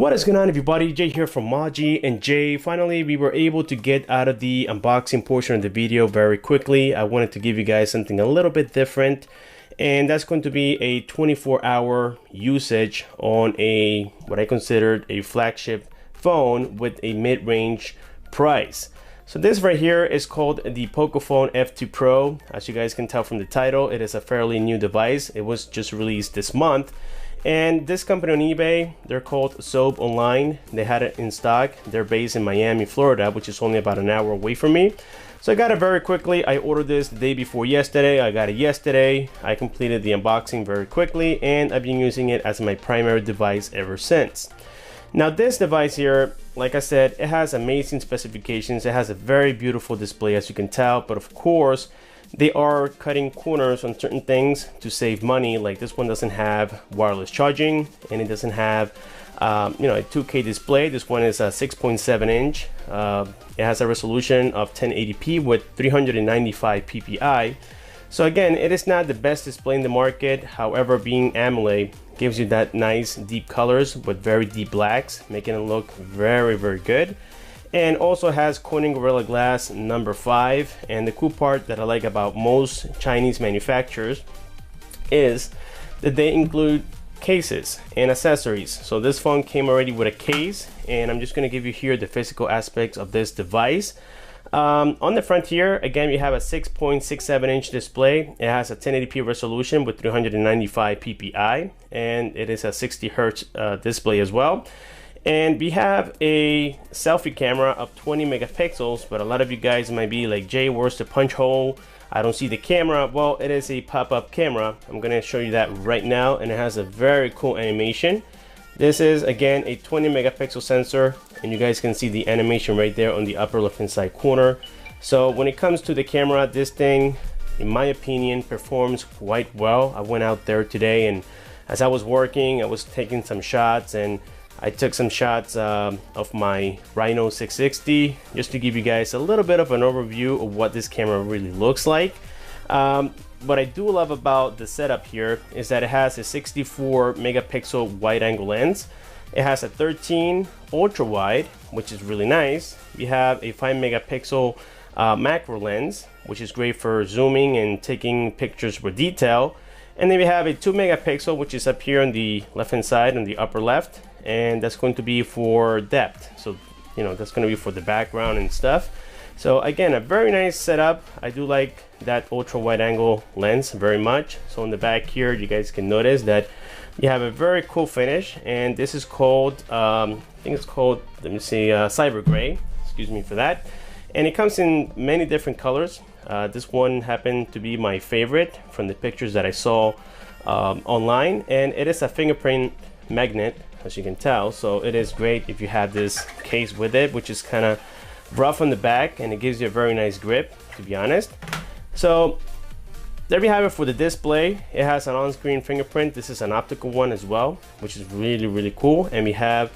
What is going on, everybody? Jay here from Maji. And Jay, finally we were able to get out of the unboxing portion of the video very quickly. I wanted to give you guys something a little bit different, and that's going to be a 24-hour usage on a what I considered a flagship phone with a mid-range price. So this right here is called the Poco F2 Pro. As you guys can tell from the title, it is a fairly new device. It was just released this month. And this company on eBay, they're called Zobe Online. They had it in stock. They're based in Miami, Florida, which is only about an hour away from me. So I got it very quickly. I ordered this the day before yesterday. I got it yesterday. I completed the unboxing very quickly, and I've been using it as my primary device ever since. Now this device here, like I said, it has amazing specifications. It has a very beautiful display, as you can tell, but of course, they are cutting corners on certain things to save money. Like this one doesn't have wireless charging, and it doesn't have a 2K display. This one is a 6.7 inch. It has a resolution of 1080p with 395 ppi. So again, it is not the best display in the market. However, being AMOLED gives you that nice deep colors with very deep blacks, making it look very, very good. And also has Corning Gorilla Glass number 5. And the cool part that I like about most Chinese manufacturers is that they include cases and accessories. So this phone came already with a case, and I'm just going to give you here the physical aspects of this device. On the front here, again, we have a 6.67 inch display. It has a 1080p resolution with 395 ppi, and it is a 60 hertz display as well. And we have a selfie camera of 20 megapixels, but a lot of you guys might be like, Jay, where's the punch hole? I don't see the camera. Well, it is a pop-up camera. I'm gonna show you that right now, and it has a very cool animation. This is, again, a 20 megapixel sensor, and you guys can see the animation right there on the upper left-hand side corner. So when it comes to the camera, this thing, in my opinion, performs quite well. I went out there today, and as I was working, I was taking some shots, and I took some shots of my Rhino 660 just to give you guys a little bit of an overview of what this camera really looks like. What I do love about the setup here is that it has a 64 megapixel wide angle lens. It has a 13 ultra wide, which is really nice. We have a 5 megapixel macro lens, which is great for zooming and taking pictures with detail. And then we have a 2 megapixel, which is up here on the left hand side on the upper left, and that's going to be for depth. So that's going to be for the background and stuff. So again, a very nice setup. I do like that ultra wide angle lens very much. So on the back here, you guys can notice that you have a very cool finish, and this is called I think it's called, let me see, cyber gray, excuse me for that. And it comes in many different colors. This one happened to be my favorite from the pictures that I saw online, and it is a fingerprint magnet, as you can tell. So it is great if you have this case with it, which is kind of rough on the back, and it gives you a very nice grip, to be honest. So there we have it for the display. It has an on-screen fingerprint. This is an optical one as well, which is really, really cool. And we have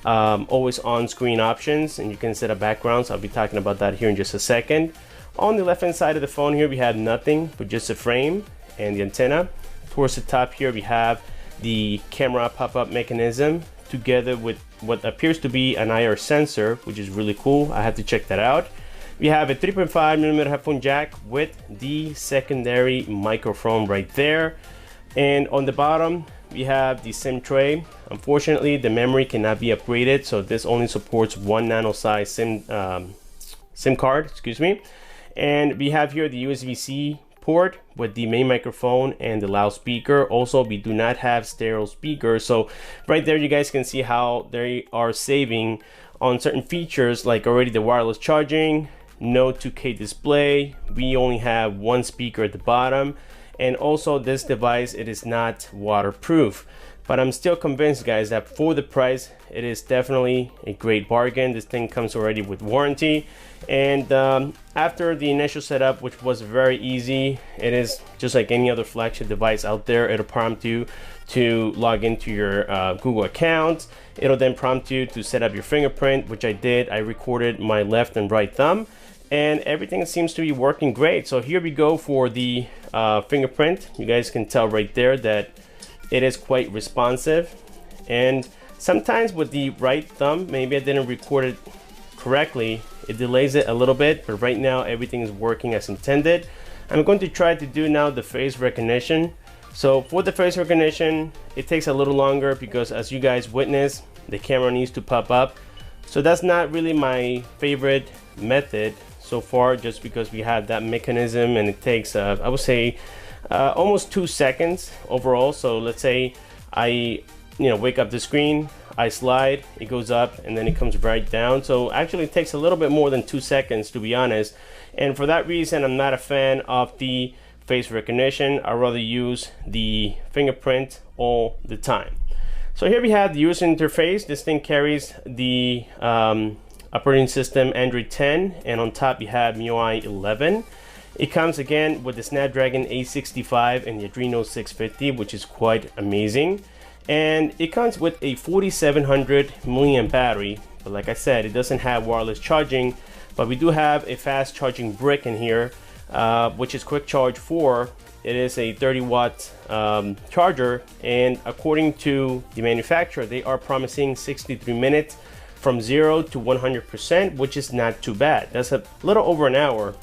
always on-screen options, and you can set up backgrounds. I'll be talking about that here in just a second. On the left hand side of the phone here, we have nothing but just a frame and the antenna. Towards the top here, we have the camera pop-up mechanism together with what appears to be an IR sensor, which is really cool. I have to check that out. We have a 3.5mm headphone jack with the secondary microphone right there. And on the bottom, we have the SIM tray. Unfortunately, the memory cannot be upgraded, so this only supports 1 nano size SIM card, excuse me. And we have here the USB-C port with the main microphone and the loudspeaker. Also, we do not have stereo speakers, so right there you guys can see how they are saving on certain features, like already the wireless charging, no 2K display. We only have one speaker at the bottom, and also this device, it is not waterproof. But I'm still convinced, guys, that for the price, it is definitely a great bargain. This thing comes already with warranty. And after the initial setup, which was very easy, it is just like any other flagship device out there. It'll prompt you to log into your Google account. It'll then prompt you to set up your fingerprint, which I did. I recorded my left and right thumb, and everything seems to be working great. So here we go for the fingerprint. You guys can tell right there that it is quite responsive, and Sometimes with the right thumb, maybe I didn't record it correctly, it delays it a little bit, but right now everything is working as intended. I'm going to try to do now the face recognition. So for the face recognition, it takes a little longer because, as you guys witness, the camera needs to pop up. So that's not really my favorite method so far, just because we have that mechanism and it takes I would say almost 2 seconds overall. So let's say I wake up the screen, I slide, it goes up, and then it comes right down. So actually it takes a little bit more than 2 seconds, to be honest. And for that reason, I'm not a fan of the face recognition. I'd rather use the fingerprint all the time. So here we have the user interface. This thing carries the operating system Android 10, and on top you have MIUI 11. It comes again with the Snapdragon 865 and the Adreno 650, which is quite amazing. And it comes with a 4700 milliamp battery, but like I said, it doesn't have wireless charging, but we do have a fast charging brick in here, which is quick charge 4. It is a 30-watt charger, and according to the manufacturer, they are promising 63 minutes from 0 to 100%, which is not too bad. That's a little over an hour.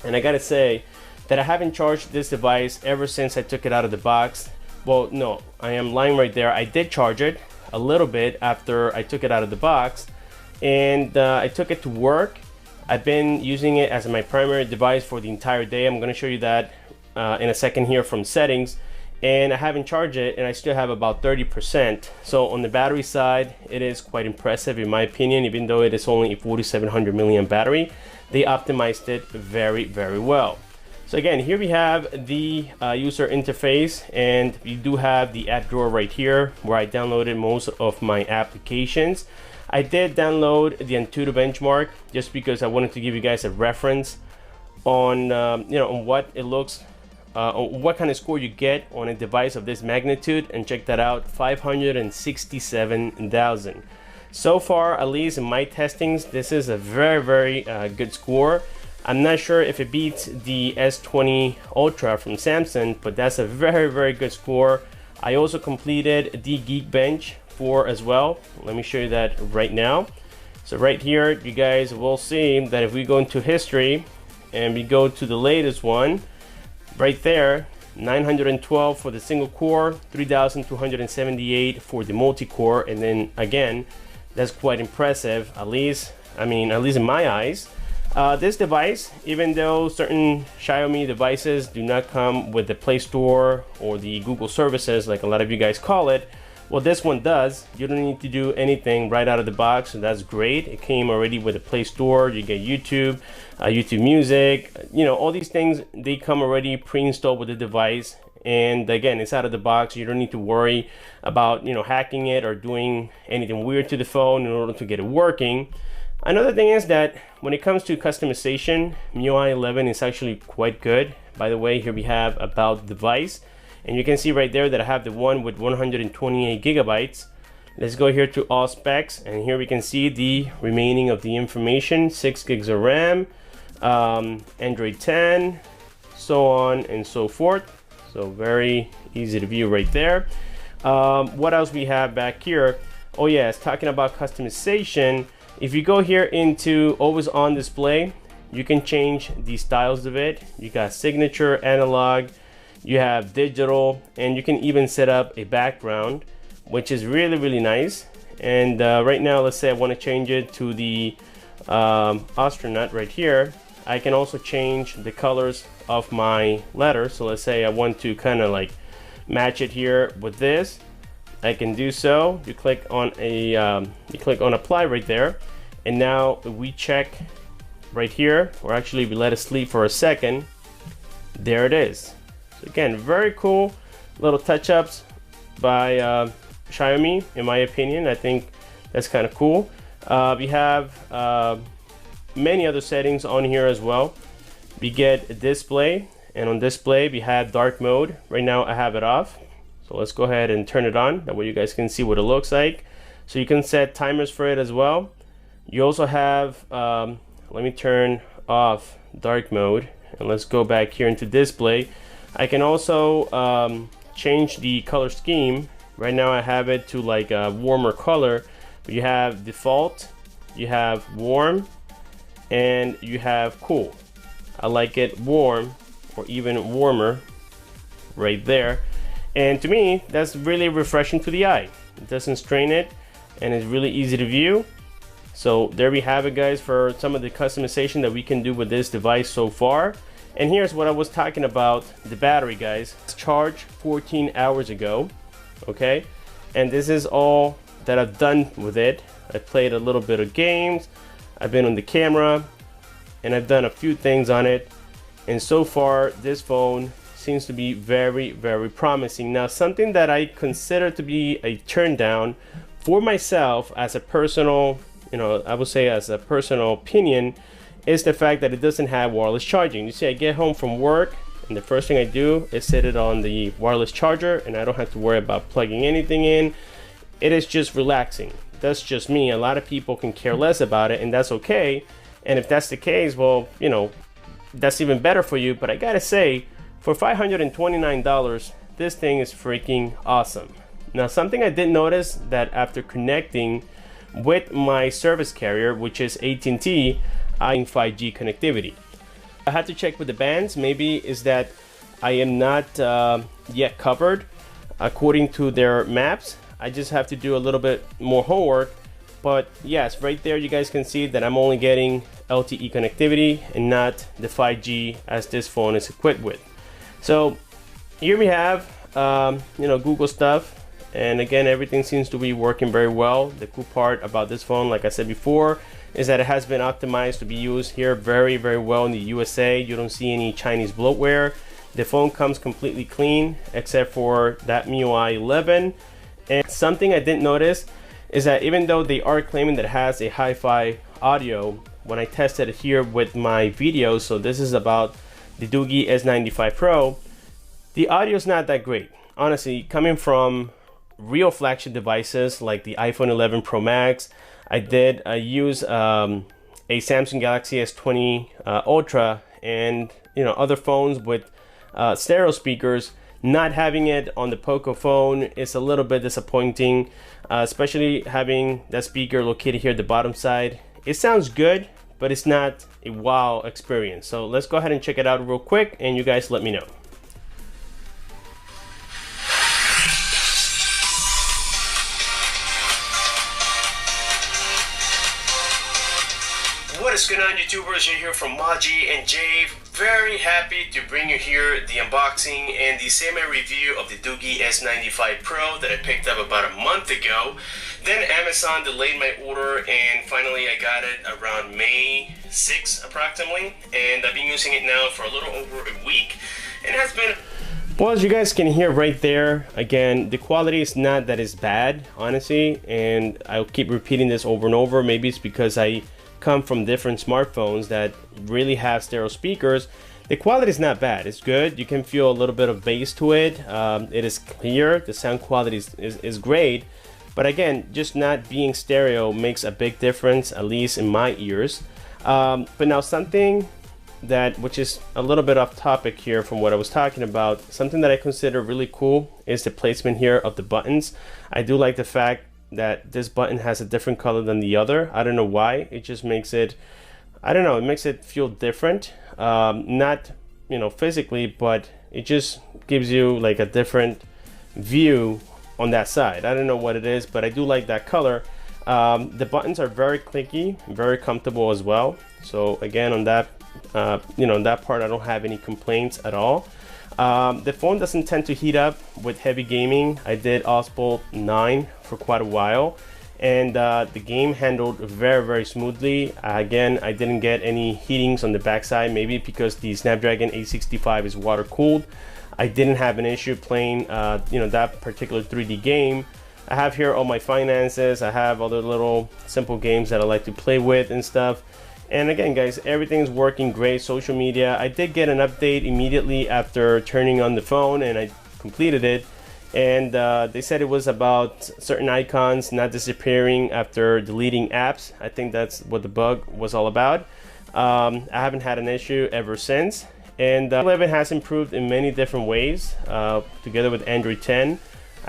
And I gotta say that I haven't charged this device ever since I took it out of the box. Well, no, I am lying right there. I did charge it a little bit after I took it out of the box, and I took it to work. I've been using it as my primary device for the entire day. I'm gonna show you that in a second here from settings, and I haven't charged it and I still have about 30%. So on the battery side, it is quite impressive in my opinion. Even though it is only a 4700 milliamp battery, they optimized it very, very well. So again, here we have the user interface, and we do have the app drawer right here where I downloaded most of my applications. I did download the Antutu benchmark just because I wanted to give you guys a reference on on what it looks, on what kind of score you get on a device of this magnitude. And check that out, 567,000. So far, at least in my testings, this is a very, very good score. I'm not sure if it beats the S20 Ultra from Samsung, but that's a very, very good score. I also completed the Geekbench 4 as well. Let me show you that right now. So right here, you guys will see that if we go into history and we go to the latest one, right there, 912 for the single core, 3,278 for the multi-core, and then again, that's quite impressive, at least in my eyes. This device, even though certain Xiaomi devices do not come with the Play Store or the Google services like a lot of you guys call it, well, this one does. You don't need to do anything right out of the box, so that's great. It came already with the Play Store. You get YouTube, YouTube Music, all these things, they come already pre-installed with the device. And again, it's out of the box. You don't need to worry about hacking it or doing anything weird to the phone in order to get it working. Another thing is that when it comes to customization, MIUI 11 is actually quite good. By the way, here we have about the device, and you can see right there that I have the one with 128 gigabytes. Let's go here to all specs, and here we can see the remaining of the information: 6 gigs of RAM, Android 10, so on and so forth. So very easy to view right there. What else we have back here? Oh yes, talking about customization. If you go here into always on display, you can change the styles of it. You got signature, analog, you have digital, and you can even set up a background, which is really, really nice. And right now, let's say I want to change it to the astronaut right here. I can also change the colors of my letter. So let's say I want to kind of like match it here with this. I can do so. You click on apply right there, and now we check right here, or actually we let it sleep for a second. There it is. So again, very cool little touch-ups by Xiaomi, in my opinion. I think that's kind of cool. We have many other settings on here as well. We get a display, and on display we have dark mode. Right now I have it off. So let's go ahead and turn it on. That way you guys can see what it looks like. So you can set timers for it as well. You also have, let me turn off dark mode, and let's go back here into display. I can also change the color scheme Right now I have it to like a warmer color, but you have default, you have warm, and you have cool. I like it warm or even warmer right there. And to me, that's really refreshing to the eye. It doesn't strain it, and it's really easy to view. So there we have it, guys, for some of the customization that we can do with this device so far. And here's what I was talking about, the battery, guys. It's charged 14 hours ago, okay? And this is all that I've done with it. I played a little bit of games, I've been on the camera, and I've done a few things on it. And so far, this phone seems to be very, very promising. Now, something that I consider to be a turn down for myself as a personal, I would say as a personal opinion, is the fact that it doesn't have wireless charging. You see, I get home from work and the first thing I do is set it on the wireless charger, and I don't have to worry about plugging anything in. It is just relaxing. That's just me. A lot of people can care less about it, and that's okay. And if that's the case, well, that's even better for you. But I gotta say, for $529, this thing is freaking awesome. Now, something I did notice that after connecting with my service carrier, which is AT&T, I have 5G connectivity. I had to check with the bands. Maybe is that I am not yet covered according to their maps. I just have to do a little bit more homework. But yes, right there you guys can see that I'm only getting LTE connectivity and not the 5G as this phone is equipped with. So here we have Google stuff. And again, everything seems to be working very well. The cool part about this phone, like I said before, is that it has been optimized to be used here very, very well in the USA. You don't see any Chinese bloatware. The phone comes completely clean except for that MIUI 11. And something I didn't notice is that even though they are claiming that it has a hi-fi audio, when I tested it here with my videos, so this is about the Doogee S95 Pro, the audio is not that great. Honestly, coming from real flagship devices like the iPhone 11 Pro Max, I use a Samsung Galaxy S20 Ultra, and other phones with stereo speakers. Not having it on the Poco phone is a little bit disappointing, especially having that speaker located here at the bottom side. It sounds good, but it's not a wow experience. So let's go ahead and check it out real quick, and you guys let me know. What is going on, YouTubers? You're here from Maji and Jay. Very happy to bring you here the unboxing and the semi-review of the Doogee S95 Pro that I picked up about a month ago. Then Amazon delayed my order, and finally I got it around May 6th approximately, and I've been using it now for a little over a week, and it has been, well, as you guys can hear right there, again, the quality is not that is bad, honestly, and I'll keep repeating this over and over. Maybe it's because I come from different smartphones that really have stereo speakers. The quality is not bad. It's good. You can feel a little bit of bass to it. It is clear. The sound quality is great. But again, just not being stereo makes a big difference, at least in my ears. But now something that, which is a little bit off topic here from what I was talking about, something that I consider really cool is the placement here of the buttons. I do like the fact that this button has a different color than the other. I don't know why. It just makes it, I don't know, it makes it feel different. Not, physically, but it just gives you like a different view on that side. I don't know what it is, but I do like that color. The buttons are very clicky, very comfortable as well. So again, on that, that part, I don't have any complaints at all. The phone doesn't tend to heat up with heavy gaming. I did Oswald 9 for quite a while, and the game handled very, very smoothly. Again, I didn't get any heatings on the backside, maybe because the Snapdragon 865 is water cooled. I didn't have an issue playing that particular 3D game. I have here all my finances. I have other little simple games that I like to play with and stuff. And again, guys, everything's working great. Social media, I did get an update immediately after turning on the phone, and I completed it. And they said it was about certain icons not disappearing after deleting apps. I think that's what the bug was all about. I haven't had an issue ever since. And 11 has improved in many different ways, together with Android 10.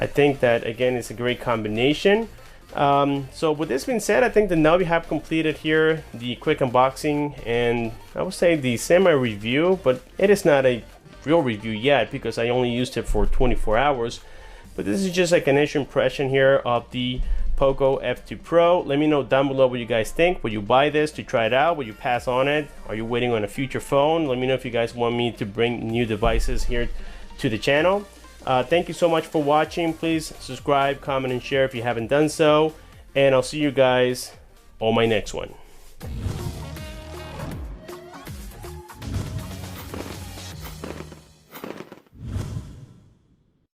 I think that again it's a great combination. So with this being said, I think that now we have completed here the quick unboxing and I would say the semi-review, but it is not a real review yet because I only used it for 24 hours. But this is just like an initial impression here of the Poco F2 Pro. Let me know down below what you guys think. Will you buy this to try it out? Will you pass on it? Are you waiting on a future phone? Let me know if you guys want me to bring new devices here to the channel. Thank you so much for watching. Please subscribe, comment, and share if you haven't done so. And I'll see you guys on my next one.